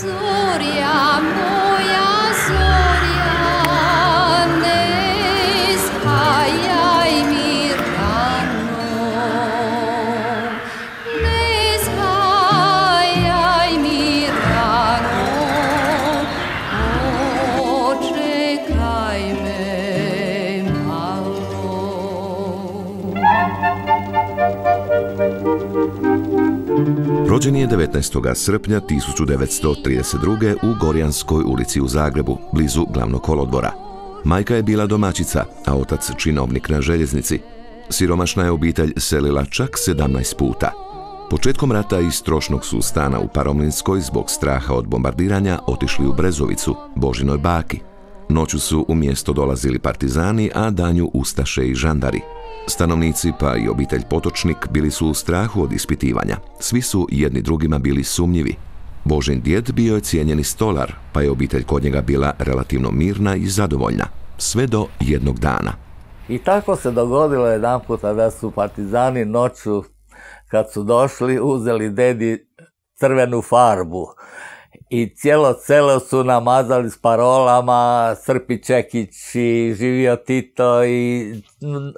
Zorja, moja zorja, ne shajaj mi rano, ne shajaj mi rano, počekaj me malo. Rođen je 19. srpnja 1932. u Gorjanskoj ulici u Zagrebu, blizu Glavnog kolodvora. Majka je bila domaćica, a otac činovnik na željeznici. Siromašna je obitelj selila čak 17 puta. Početkom rata iz trošnog su stana u Paromlinskoj zbog straha od bombardiranja otišli u Brezovicu, Božinoj baki. Noću su u mjesto dolazili partizani, a danju ustaše i žandari. Stanovnici, pa i obitelj Potočnik, bili su u strahu od ispitivanja. Svi su jedni drugima bili sumnjivi. Božin djed bio je cijenjeni stolar, pa je obitelj kod njega bila relativno mirna i zadovoljna. Sve do jednog dana. I tako se dogodilo jedan puta da su partizani noću, kad su došli, uzeli dedi crvenu farbu. I cijelo selo su namazali s parolama Srpi Čekić i živio Tito i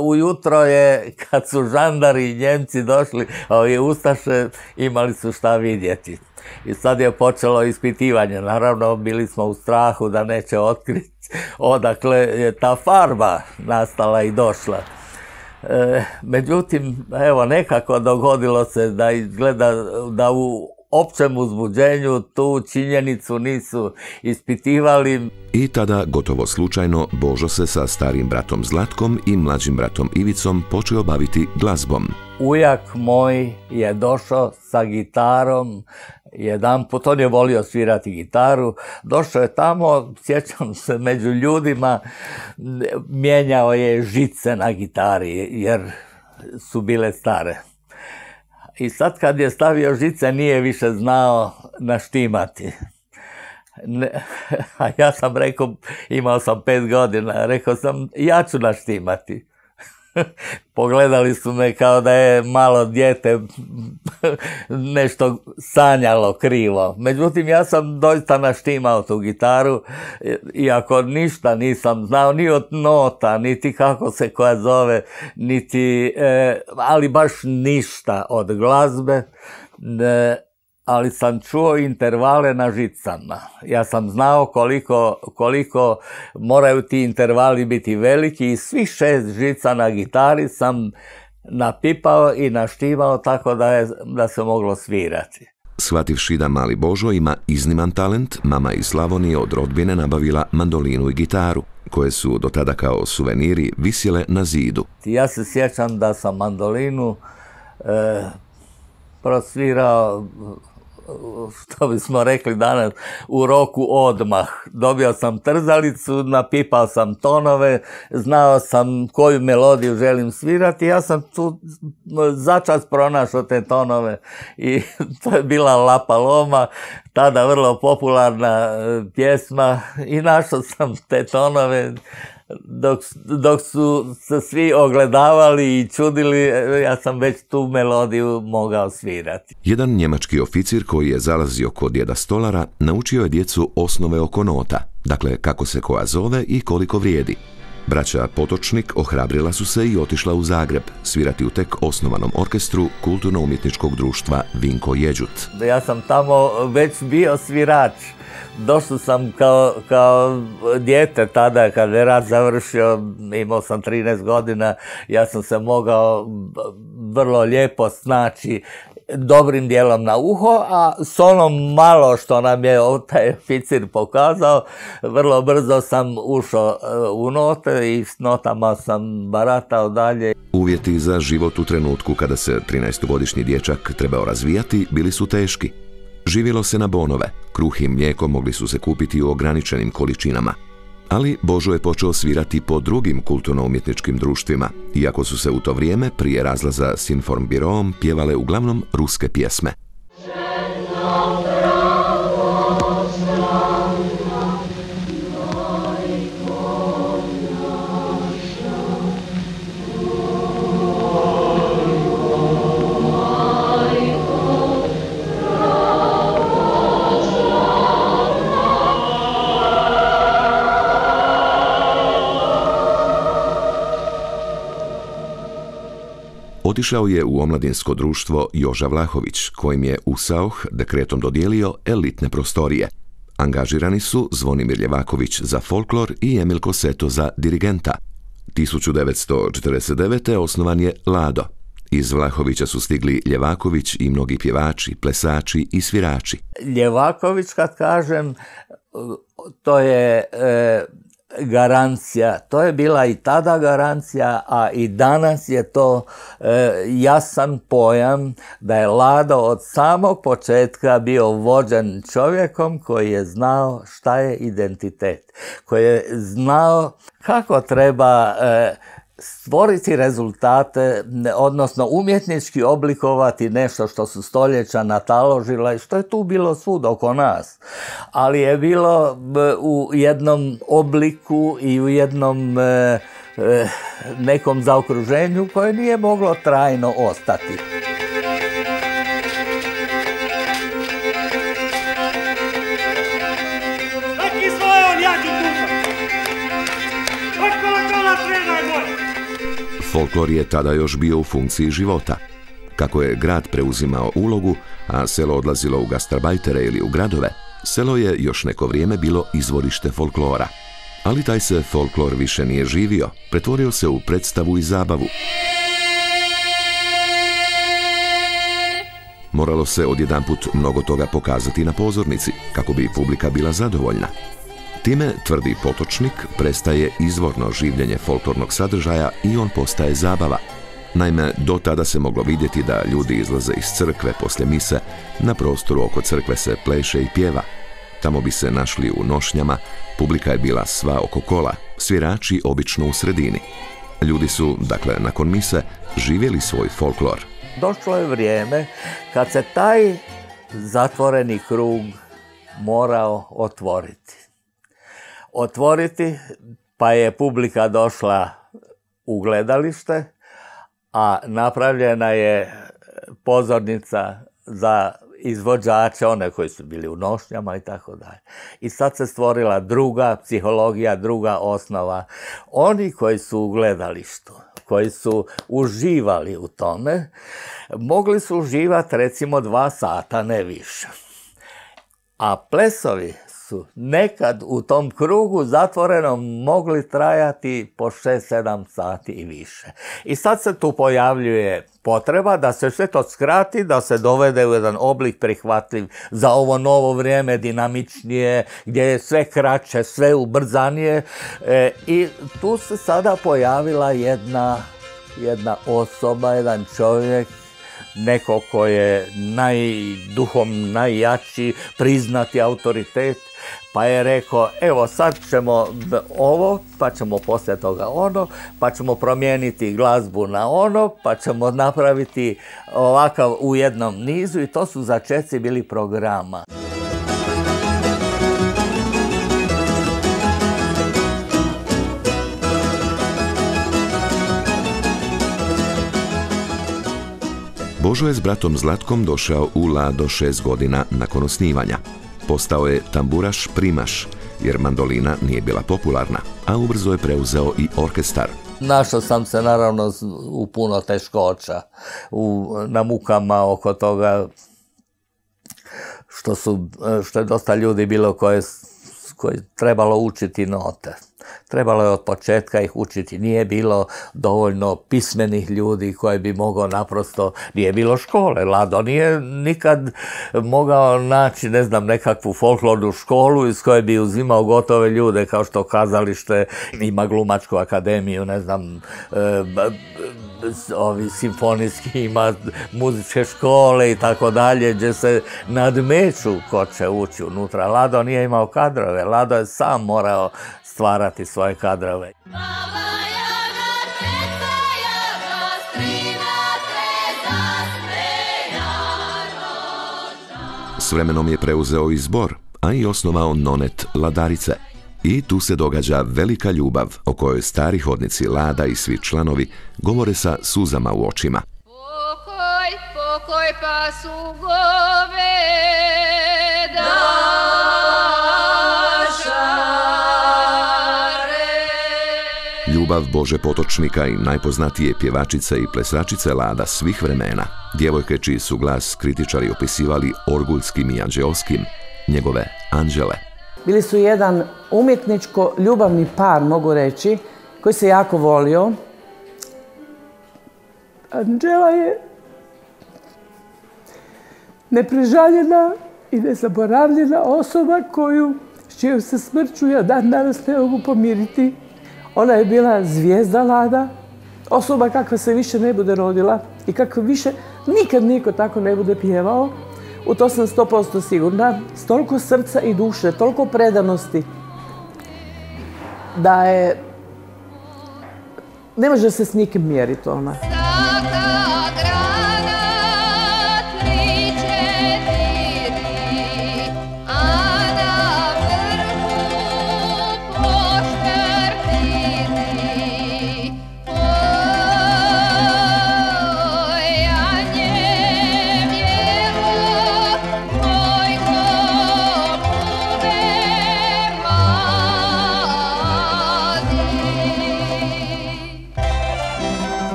ujutro je, kad su žandari i Njemci došli, ovi ustaše, imali su šta vidjeti. I sad je počelo ispitivanje. Naravno, bili smo u strahu da neće otkriti odakle je ta farba nastala i došla. Međutim, evo, nekako dogodilo se da izgleda da u općem uzbuđenju tu činjenicu nisu ispitivali. I tada, gotovo slučajno, Božo se sa starim bratom Zlatkom i mlađim bratom Ivicom počeo baviti glazbom. Ujak moj je došao sa gitarom, jedanput, on je volio svirati gitaru, došao je tamo, sjećam se, među ljudima, mijenjao je žice na gitari, jer su bile stare. I sad kad je stavio žice, nije više znao naštimati. A ja sam rekao, imao sam 5 godina, rekao sam, ja ću naštimati. Pogledali su me kao da je malo dijete nešto sanjalo krivo. Međutim, ja sam doista naštimao tu gitaru, iako ništa nisam znao, ni od nota, niti kako se koja zove, niti, ali baš ništa od glazbe. Ali sam čuo intervale na žicama. Ja sam znao koliko moraju ti intervali biti veliki i svih 6 žica na gitari sam napipao i naštimao tako da se moglo svirati. Shvativši da mali Božo ima izniman talent, mama iz Slavonije od rodbine nabavila mandolinu i gitaru, koje su do tada kao suveniri visjele na zidu. Ja se sjećam da sam mandolinu prosvirao, što bismo rekli danas, u roku odmah. Dobio sam trzalicu, napipao sam tonove, znao sam koju melodiju želim svirati. Ja sam tu začas pronašao te tonove i to je bila La Paloma, tada vrlo popularna pjesma, i našao sam te tonove. Dok su se svi ogledavali i čudili, ja sam već tu melodiju mogao svirati. Jedan njemački oficir koji je zalazio kod djeda stolara naučio je djecu osnove oko nota, dakle kako se koja zove i koliko vrijedi. Braća Potočnik ohrabrila su se i otišla u Zagreb svirati u tek osnovanom orkestru Kulturno-umjetničkog društva Vinko Jeđut. Ja sam tamo već bio svirač. Došao sam kao dijete tada, kad je rat završio, imao sam 13 godina, ja sam se mogao vrlo lijepo snaći dobrim dijelom na uho, a s onom malo što nam je taj oficir pokazao, vrlo brzo sam ušao u note i s notama sam baratao dalje. Uvjeti za život u trenutku kada se 13-godišnji dječak trebao razvijati bili su teški. Živjelo se na bonove, kruh i mlijeko mogli su se kupiti u ograničenim količinama. Ali Božo je počeo svirati po drugim kulturno-umjetničkim društvima, iako su se u to vrijeme prije razlaza s Informbiroom pjevale uglavnom ruske pjesme. otišao je u omladinsko društvo Joža Vlahović, kojim je USAOH dekretom dodijelio elitne prostorije. Angažirani su Zvonimir Ljevaković za folklor i Emil Koseto za dirigenta. 1949. osnovan je Lado. Iz Vlahovića su stigli Ljevaković i mnogi pjevači, plesači i svirači. Ljevaković, kad kažem, to je garancija. To je bila i tada garancija, a i danas je to jasan pojam da je Lado od samog početka bio vođen čovjekom koji je znao šta je identitet, koji je znao kako treba stvoriti rezultate, odnosno umjetnički oblikovati nešto što su stoljeća nataložila i što je tu bilo svud oko nas. Ali je bilo u jednom obliku i u jednom nekom zaokruženju koje nije moglo trajno ostati. Folklor je tada još bio u funkciji života. Kako je grad preuzimao ulogu, a selo odlazilo u gastarbajtere ili u gradove, selo je još neko vrijeme bilo izvorište folklora. Ali taj se folklor više nije živio, pretvorio se u predstavu i zabavu. Moralo se odjedanput mnogo toga pokazati na pozornici, kako bi publika bila zadovoljna. Time, tvrdi Potočnik, prestaje izvorno življenje folklornog sadržaja i on postaje zabava. Naime, do tada se moglo vidjeti da ljudi izlaze iz crkve poslije mise, na prostoru oko crkve se pleše i pjeva. Tamo bi se našli u nošnjama, publika je bila sva oko kola, svirači obično u sredini. Ljudi su, dakle, nakon mise, živjeli svoj folklor. Došlo je vrijeme kad se taj zatvoreni krug morao otvoriti, pa je publika došla u gledalište, a napravljena je pozornica za izvođače, one koji su bili u nošnjama i tako dalje. I sad se stvorila druga psihologija, druga osnova. Oni koji su u gledalištu, koji su uživali u tome, mogli su uživati recimo 2 sata, ne više. A plesovi su nekad u tom krugu zatvorenom mogli trajati po 6-7 sati i više. I sad se tu pojavljuje potreba da se sve to skrati, da se dovede u jedan oblik prihvatljiv za ovo novo vrijeme, dinamičnije, gdje je sve kraće, sve ubrzanije. I tu se sada pojavila jedna osoba, jedan čovjek, neko ko je duhom najjači, priznati autoritet, pa je rekao, evo sad ćemo ovo, pa ćemo poslije toga ono, pa ćemo promijeniti glazbu na ono, pa ćemo napraviti ovakav u jednom nizu i to su začeci bili programa. Božo je s bratom Zlatkom došao u Lado 6 godina nakon osnivanja. Postao je tamburaš primaš, jer mandolina nije bila popularna, a ubrzo je preuzeo i orkestar. Našao sam se naravno u puno teškoća, na mukama oko toga što je dosta ljudi bilo koje trebalo učiti note. Trebalo je od početka ih učiti. Nije bilo dovoljno pismenih ljudi koji bi mogao naprosto, nije bilo škole. Lado nije nikad mogao naći, ne znam, nekakvu folklornu školu iz koje bi uzimao gotove ljude, kao što kazalište ima glumačku akademiju, ne znam, simfonijski ima muzičke škole i tako dalje, gdje se nadmeću ko će ući unutra. Lado nije imao kadrove, Lado je sam morao stvarati svoje kadrove. S vremenom je preuzeo i zbor, a i osnovao nonet Ladarice. I tu se događa velika ljubav o kojoj stari hodnici Lada i svi članovi govore sa suzama u očima. Pokoj pa su goveda. ljubav Bože Potočnika i najpoznatije pjevačice i plesačice Lada svih vremena, djevojke čiji su glas kritičari opisivali orguljskim i anđeoskim, njegove anđele. Bili su jedan umjetničko-ljubavni par, mogu reći, koji se jako volio. Anđela je neprežaljena i nezaboravljena osoba s čijom se smrću ja dan danas ne mogu pomiriti. Ona je bila zvijezda Lada, osoba kakva se više ne bude rodila i kakva više nikad niko tako ne bude pjevao. U to sam 100% sigurna. S toliko srca i duše, toliko predanosti da je... ne može se s nikim mjeriti ona.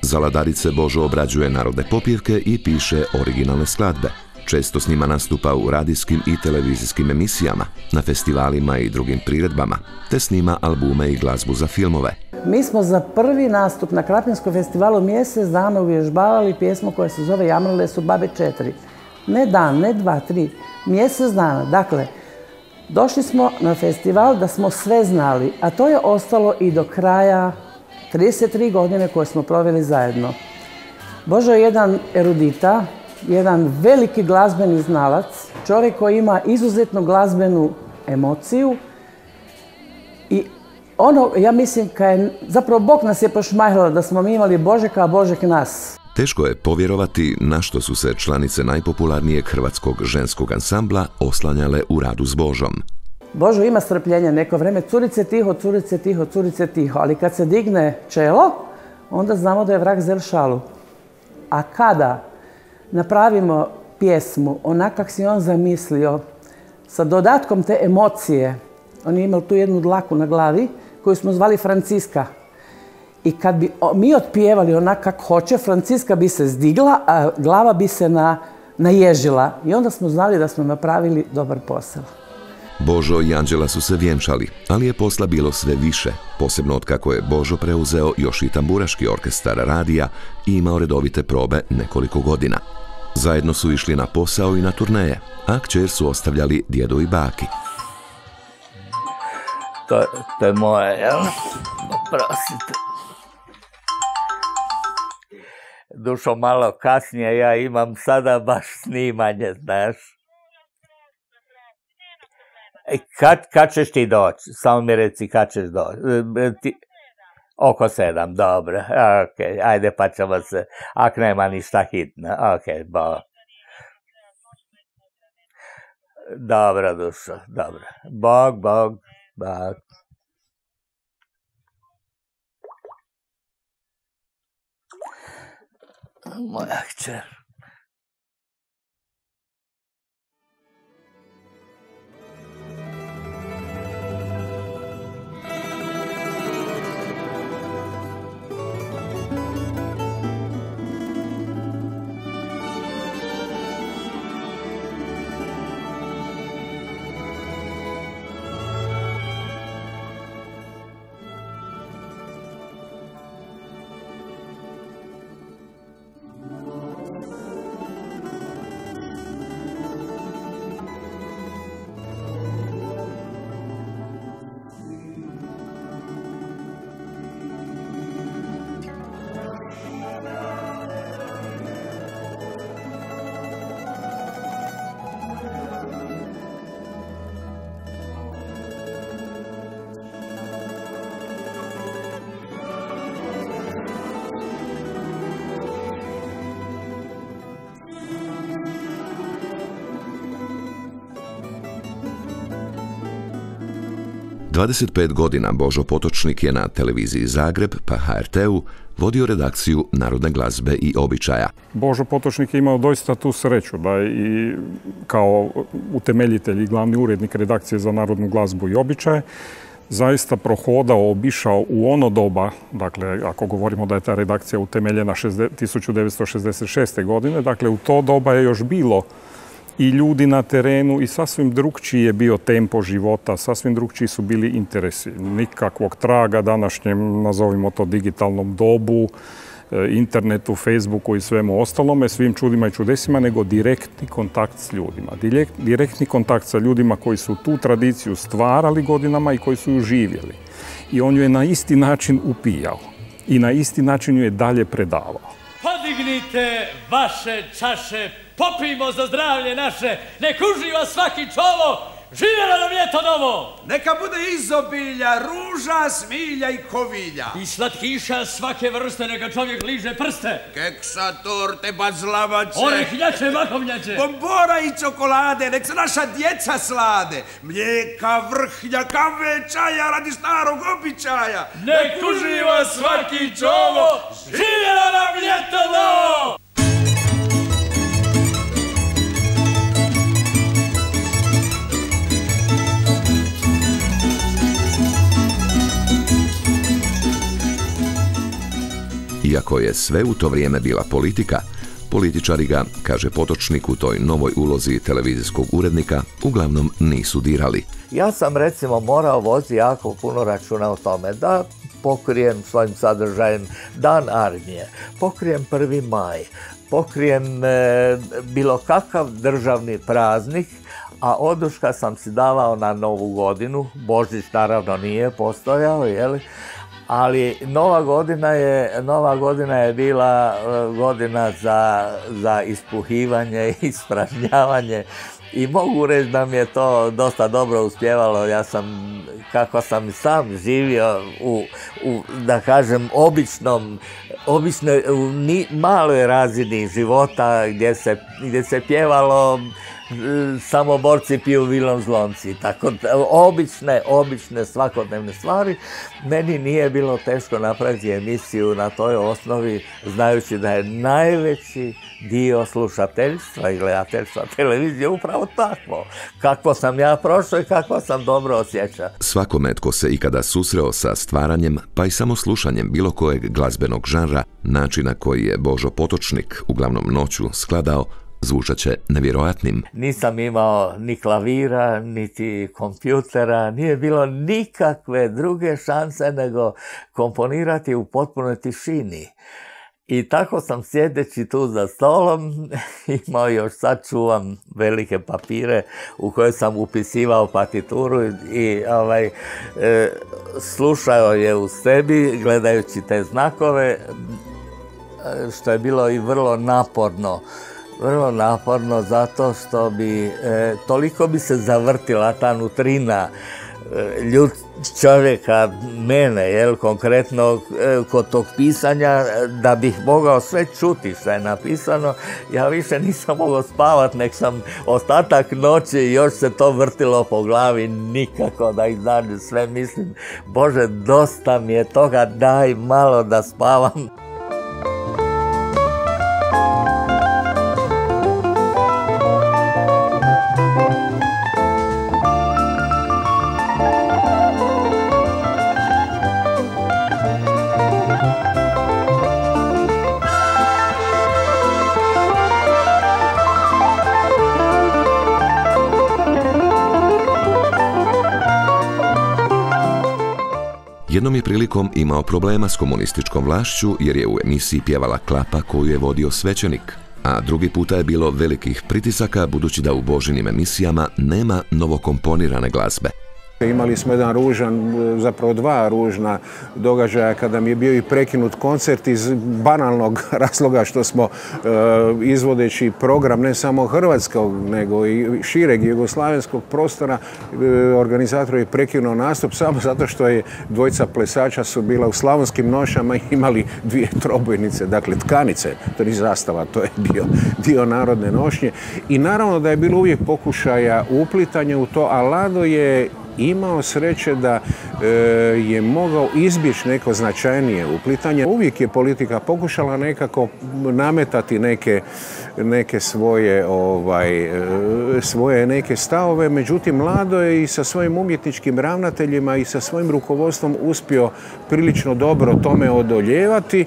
Za Ladarice Božo obrađuje narodne popjevke i piše originalne skladbe. Često s njima nastupa u radijskim i televizijskim emisijama, na festivalima i drugim priredbama, te snima albume i glazbu za filmove. Mi smo za prvi nastup na Krapinskom festivalu mjesec dana uvježbavali pjesmu koja se zove Jamrile su babe 4. Ne dan, ne 2, 3, mjesec dana. Dakle, došli smo na festival da smo sve znali, a to je ostalo i do kraja 33 godine koje smo proveli zajedno. Božo je jedan erudita, jedan veliki glazbeni znalac, čovjek koji ima izuzetnu glazbenu emociju i ja mislim, zapravo Bog nas je pošmajhljala da smo mi imali Božeka, a Božek nas. Teško je povjerovati na što su se članice najpopularnijeg hrvatskog ženskog ansambla oslanjale u radu s Božom. Božo ima strpljenja neko vrijeme, curice tiho, curice tiho, curice tiho, ali kad se digne čelo, onda znamo da je vrag zel šalu. A kada napravimo pjesmu onak kak si on zamislio, sa dodatkom te emocije, on je imao tu jednu dlaku na glavi koju smo zvali Franciska. I kad bi mi otpjevali onak kak hoće, Franciska bi se zdigla, a glava bi se naježila. I onda smo znali da smo napravili dobar posao. Božo i Anđela su se vjenčali, ali je posla bilo sve više, posebno otkako je Božo preuzeo još i tamburaški orkestar radija i imao redovite probe nekoliko godina. Zajedno su išli na posao i na turneje, a kćer su ostavljali djedu i baki. To je moje, jel? Oprostite. Dušo, malo kasnije ja imam sada baš snimanje, znaš. Kad ćeš ti doći? Samo mi reci kad ćeš doći. Oko 7, dobro. Ok, ajde pa ćemo se, ak nema ništa hitno. Ok, bo. Dobro, Dušo, dobro. Bog. Moja kćer. ...25 godina Božo Potočnik je na televiziji Zagreb, pa HRT-u, vodio redakciju narodne glazbe i običaja. Božo Potočnik je imao doista tu sreću da je i kao utemeljitelj i glavni urednik redakcije za narodnu glazbu i običaje, zaista prohodao, obišao u ono doba, dakle, ako govorimo da je ta redakcija utemeljena 1966. godine, dakle, u to doba je još bilo i ljudi na terenu i sasvim drugčiji je bio tempo života, sasvim drugčiji su bili interesi. Nikakvog traga današnjem, nazovimo to, digitalnom dobu, internetu, Facebooku i svemu ostalome, svim čudima i čudesima, nego direktni kontakt s ljudima. Direktni kontakt sa ljudima koji su tu tradiciju stvarali godinama i koji su ju živjeli. I on ju je na isti način upijao i na isti način ju je dalje predavao. Podignite vaše čaše, popijmo za zdravlje naše, nek uživa svaki čolo, živjelo nam ljeto novo! Neka bude izobilja, ruža, smilja i kovilja. I slatkiša svake vrste, neka čovjek liže prste. Keksa, torte, bazlavače. Orehnjače, makovnjače. Bombora i čokolade, nek se naša djeca slade. Mlijeka, vrhnja, kave, čaja radi starog običaja. Nek uživa svaki čolo, živjelo nam ljeto novo! Iako je sve u to vrijeme bila politika, političari ga, kaže Potočnik, u toj novoj ulozi televizijskog urednika uglavnom nisu dirali. Ja sam recimo morao voditi jako puno računa o tome da pokrijem svojim sadržajem Dan armije, pokrijem 1. maj, pokrijem bilo kakav državni praznik, a oduška sam si davao na Novu godinu. Božić naravno nije postojao, jeli? Ali Nova godina je bila godina za ispuhivanje i ispražnjavanje i mogu reći da mi je to dosta dobro uspjevalo. Ja sam, kako sam sam živio u da kažem, običnoj, maloj razini života gdje se pjevalo samo borci piju vilom zlomci. Tako obične svakodnevne stvari. Meni nije bilo teško napraviti emisiju na toj osnovi, znajući da je najveći dio slušateljstva i gledateljstva televizije upravo takvo. Kako sam ja prošao i kako sam dobro osjećao. Svakome tko se ikada susreo sa stvaranjem, pa i samo slušanjem bilo kojeg glazbenog žanra, načina koji je Božo Potočnik uglavnom noću skladao, zvučat će nevjerojatnim. Nisam imao ni klavira, niti kompjutera, nije bilo nikakve druge šanse nego komponirati u potpunoj tišini. I tako sam sjedeći tu za stolom, imao još sad čuvam velike papire u koje sam upisivao partituru i slušao je u sebi gledajući te znakove, što je bilo i vrlo naporno. Vrlo naporno zato što toliko bi se zavrtila ta nutrina čovjeka, mene, konkretno kod tog pisanja, da bih mogao sve čuti što je napisano. Ja više nisam mogao spavati, nek sam ostatak noći još se to vrtilo po glavi, nikako da izađe sve. Mislim, Bože, dosta mi je toga, daj malo da spavam. Jednom je prilikom imao problema s komunističkom vlašću jer je u emisiji pjevala klapa koju je vodio svećenik, a drugi puta je bilo velikih pritisaka budući da u Božinim emisijama nema novokomponirane glazbe. Imali smo jedan ružan, zapravo dva ružna događaja kada mi je bio i prekinut koncert iz banalnog razloga što smo izvodeći program ne samo hrvatskog nego i šireg jugoslavenskog prostora, organizator je prekinuo nastup samo zato što je dvojica plesača su bila u slavonskim nošama i imali dvije trobojnice, dakle tkanice, to je zastava, to je bio dio narodne nošnje. I naravno da je bilo uvijek pokušaja uplitanja u to, a Lado je imao sreće da je mogao izbjeći neko značajnije uplitanje. Uvijek je politika pokušala nekako nametati neke svoje neke stavove, međutim Lado je i sa svojim umjetničkim ravnateljima i sa svojim rukovodstvom uspio prilično dobro tome odoljevati.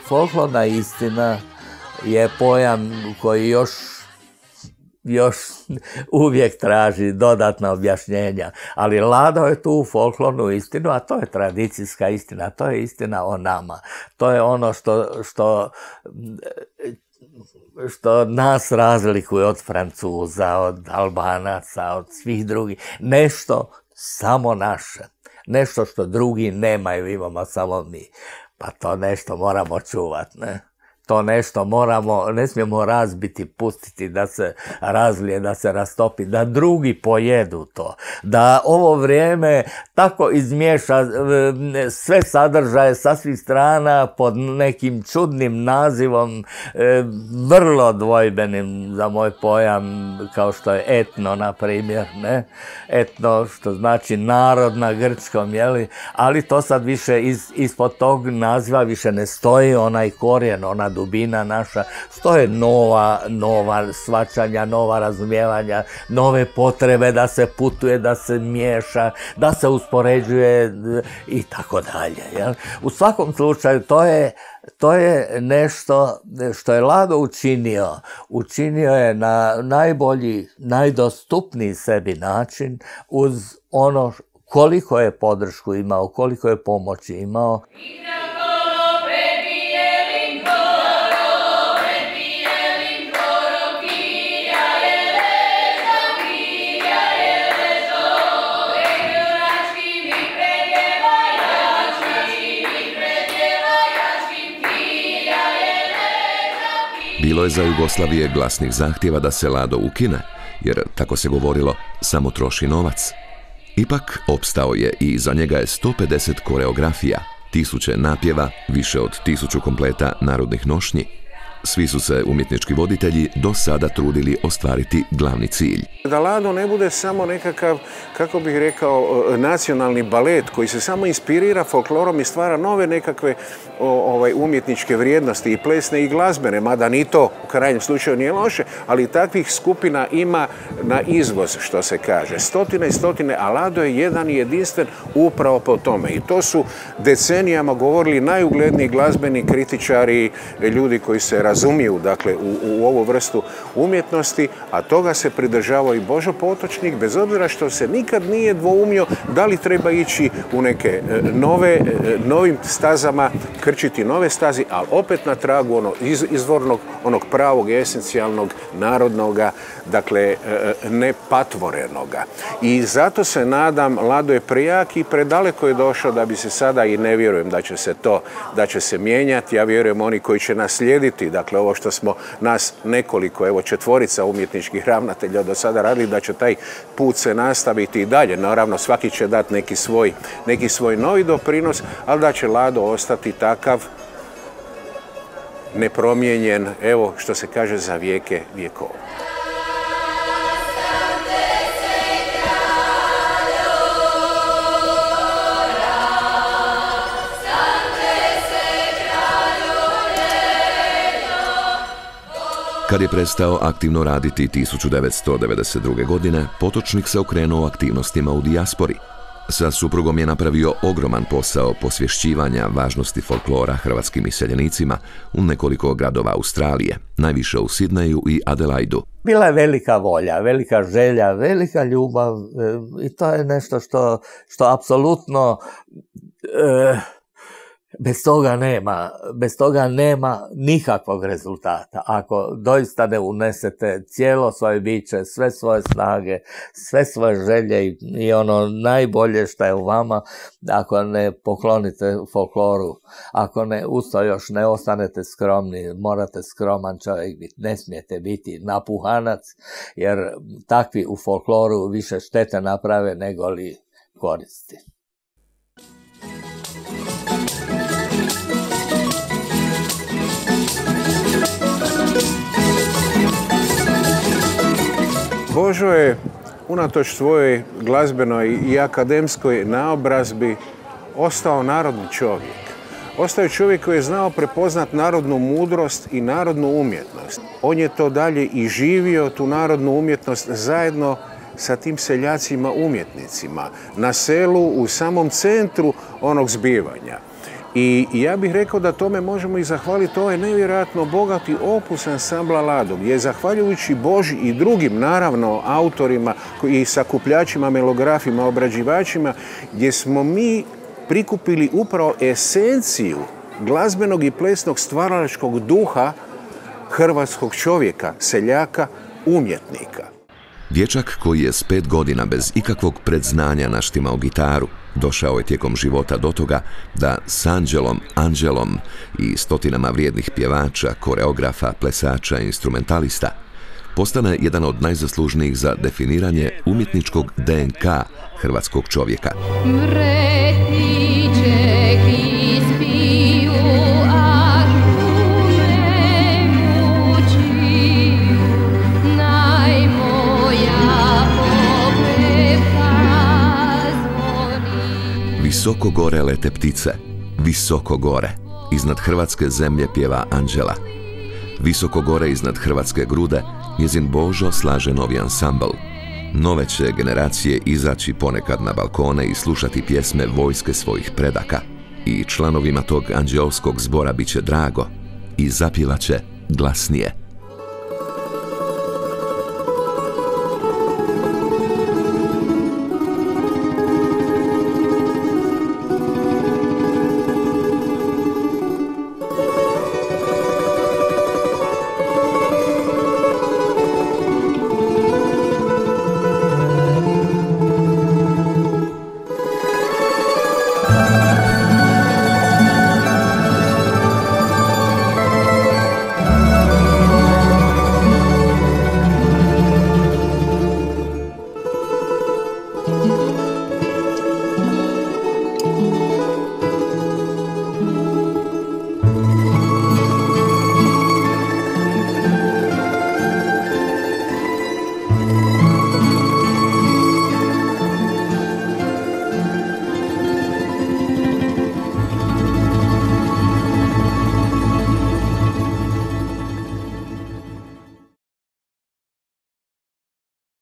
Folklorna istina je pojam koji još uvijek traži dodatna objašnjenja, ali Lado je tu folklornu istinu, a to je tradicijska istina, to je istina o nama. To je ono što nas razlikuje od Francuza, od Albanaca, od svih drugih. Nešto samo naše, nešto što drugi nemaju, imamo samo mi. Pa to nešto moramo čuvati, ne? To nešto ne smijemo razbiti, pustiti da se razlije, da se rastopi, da drugi pojedu to. Da ovo vrijeme tako izmiješa sve sadržaje sa svih strana pod nekim čudnim nazivom, vrlo dvojbenim za moj pojam, kao što je etno, na primjer, ne? Etno, što znači narod na grčkom, jeli? Ali to sad više ispod tog naziva više ne stoji onaj korijen, ona dubina naša, stoje nova shvaćanja, nova razumijevanja, nove potrebe da se putuje, da se miješa, da se uspoređuje i tako dalje. U svakom slučaju to je nešto što je Lado učinio. Učinio je na najbolji, najdostupniji sebi način uz ono koliko je podršku imao, koliko je pomoći imao. Bilo je za Jugoslavije glasnih zahtjeva da se Lado ukine, jer, tako se govorilo, samo troši novac. Ipak, opstao je i za njega je 150 koreografija, 1000 napjeva, više od 1000 kompleta narodnih nošnji. Svi su se umjetnički voditelji do sada trudili ostvariti glavni cilj. Da Lado ne bude samo nekakav, kako bih rekao, nacionalni balet koji se samo inspirira folklorom i stvara nove nekakve umjetničke vrijednosti i plesne i glazbene, mada ni to u krajnjem slučaju nije loše, ali takvih skupina ima na izvoz, što se kaže. Stotine i stotine, a Lado je jedan i jedinstven upravo po tome. I to su decenijama govorili najugledniji glazbeni kritičari, ljudi koji se razumiju, dakle, u ovu vrstu umjetnosti, a toga se pridržavao i Božo Potočnik, bez obzira što se nikad nije dvoumio da li treba ići u neke novim stazama, krčiti nove stazi, ali opet na tragu izvornog, onog pravog, esencijalnog, narodnoga, dakle, nepatvorenoga. I zato se nadam, Lado je prejak i predaleko je došao da bi se sada, i ne vjerujem da će se mijenjati, ja vjerujem oni koji će naslijediti, dakle, ovo što smo nas nekoliko, evo 4 umjetničkih ravnatelja do sada radili, da će taj put se nastaviti i dalje. Naravno, svaki će dati neki svoj novi doprinos, ali da će Lado ostati takav nepromijenjen, evo što se kaže, za vijeke vjekova. Kad je prestao aktivno raditi 1992. godine, Potočnik se okrenuo aktivnostima u dijaspori. Sa suprugom je napravio ogroman posao posvješćivanja važnosti folklora hrvatskim iseljenicima u nekoliko gradova Australije, najviše u Sidneju i Adelaidu. Bila je velika volja, velika želja, velika ljubav i to je nešto što apsolutno bez toga nema nikakvog rezultata. Ako doista ne unesete cijelo svoje biće, sve svoje snage, sve svoje želje i ono najbolje što je u vama, ako ne poklonite folkloru, ako uz to još ne ostanete skromni, morate skroman čovjek biti, ne smijete biti napuhanac, jer takvi u folkloru više štete naprave nego li koristi. Božo je, unatoč svojoj glazbenoj i akademskoj naobrazbi, ostao narodni čovjek. Ostao je čovjek koji je znao prepoznat narodnu mudrost i narodnu umjetnost. On je to dalje i živio, tu narodnu umjetnost, zajedno sa tim seljacima umjetnicima, na selu, u samom centru onog zbivanja. I ja bih rekao da tome možemo i zahvaliti ovaj nevjerojatno bogati opus ansambla Lado, gdje je zahvaljujući Boži i drugim, naravno, autorima i sakupljačima, melografima, obrađivačima, gdje smo mi prikupili upravo esenciju glazbenog i plesnog stvaralačkog duha hrvatskog čovjeka, seljaka, umjetnika. Dječak koji je s 5 godina bez ikakvog predznanja naštimao gitaru, došao je tijekom života do toga da s Anđelom i stotinama vrijednih pjevača, koreografa, plesača i instrumentalista postane jedan od najzaslužnijih za definiranje umjetničkog DNK hrvatskog čovjeka. Visoko gore lete ptice, visoko gore, iznad hrvatske zemlje pjeva Anđela. Visoko gore iznad hrvatske grude, njezin Božo slaže novi ansambl. Nove će generacije izaći ponekad na balkone i slušati pjesme vojske svojih predaka. I članovima tog anđeolskog zbora bit će drago i zapjevaće glasnije.